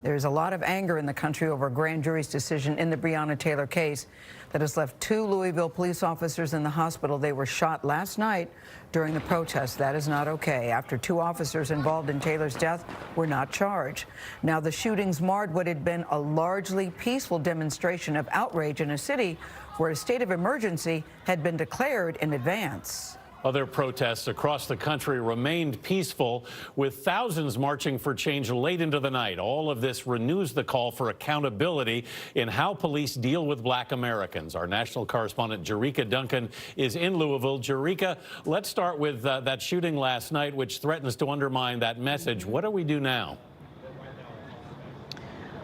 There's a lot of anger in the country over a grand jury's decision in the Breonna Taylor case that has left 2 Louisville police officers in the hospital. They were shot last night during the protest. That is not okay after 2 officers involved in Taylor's death were not charged. Now, the shootings marred what had been a largely peaceful demonstration of outrage in a city where a state of emergency had been declared in advance. Other protests across the country remained peaceful, with thousands marching for change late into the night. All of this renews the call for accountability in how police deal with Black Americans. Our national correspondent, Jerika Duncan, is in Louisville. Jerika, let's start with that shooting last night, which threatens to undermine that message. What do we do now?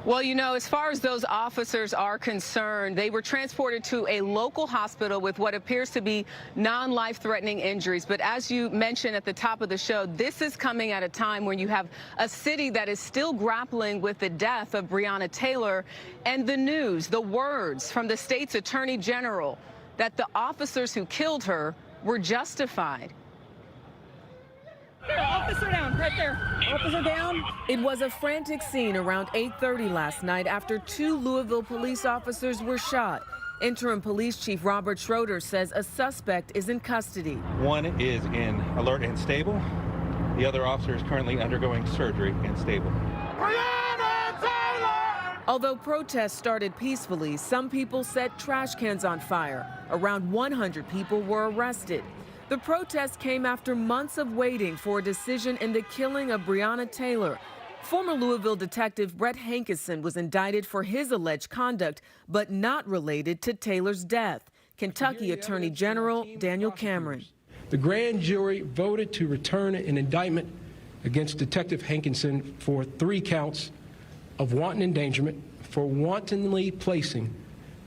Well, you know, as far as those officers are concerned, they were transported to a local hospital with what appears to be non-life-threatening injuries. But as you mentioned at the top of the show, this is coming at a time when you have a city that is still grappling with the death of Breonna Taylor, and the news, the words from the state's attorney general that the officers who killed her were justified. Officer down, right there. Officer down. It was a frantic scene around 8:30 last night after 2 Louisville police officers were shot. Interim Police Chief Robert Schroeder says a suspect is in custody. One is in alert and stable. The other officer is currently undergoing surgery and stable. Breonna Taylor! Although protests started peacefully, some people set trash cans on fire. Around 100 people were arrested. The protest came after months of waiting for a decision in the killing of Breonna Taylor. Former Louisville detective Brett Hankison was indicted for his alleged conduct, but not related to Taylor's death. Kentucky Attorney General Daniel Cameron. The grand jury voted to return an indictment against Detective Hankison for 3 counts of wanton endangerment for wantonly placing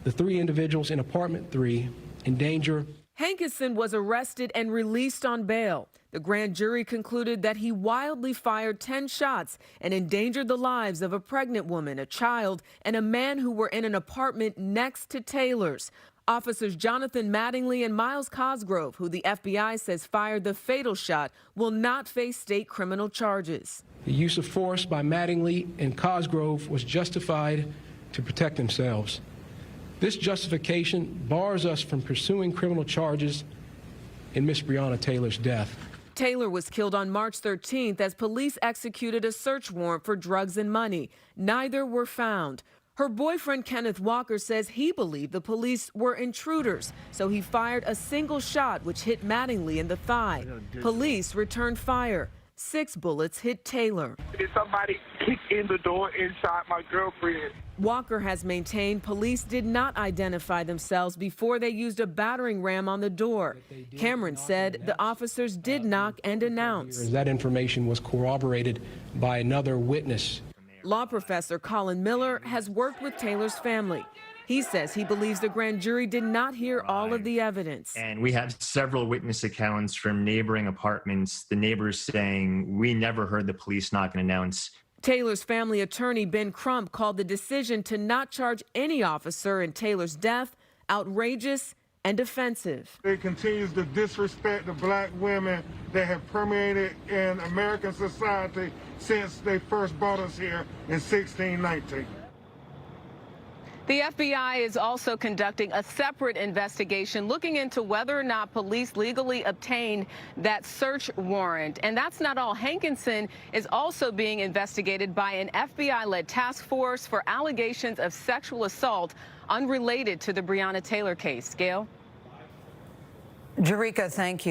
the 3 individuals in apartment 3 in danger. Hankison was arrested and released on bail. The grand jury concluded that he wildly fired 10 shots and endangered the lives of a pregnant woman, a child, and a man who were in an apartment next to Taylor's. Officers Jonathan Mattingly and Miles Cosgrove, who the FBI says fired the fatal shot, will not face state criminal charges. The use of force by Mattingly and Cosgrove was justified to protect themselves. This justification bars us from pursuing criminal charges in Miss Breonna Taylor's death. Taylor was killed on March 13th as police executed a search warrant for drugs and money. Neither were found. Her boyfriend, Kenneth Walker, says he believed the police were intruders, so he fired a single shot which hit Mattingly in the thigh. Police returned fire. 6 bullets hit Taylor. Somebody kicked in the door and shot my girlfriend. Walker has maintained police did not identify themselves before they used a battering ram on the door. Cameron said the officers did knock and announce. That information was corroborated by another witness. Law professor Colin Miller has worked with Taylor's family. He says he believes the grand jury did not hear all of the evidence. And we have several witness accounts from neighboring apartments, the neighbors saying, we never heard the police knock and announce. Taylor's family attorney Ben Crump called the decision to not charge any officer in Taylor's death outrageous and offensive. It continues to disrespect the Black women that have permeated in American society since they first brought us here in 1619. The FBI is also conducting a separate investigation looking into whether or not police legally obtained that search warrant. And that's not all. Hankison is also being investigated by an FBI-led task force for allegations of sexual assault unrelated to the Breonna Taylor case. Gail? Jerika, thank you.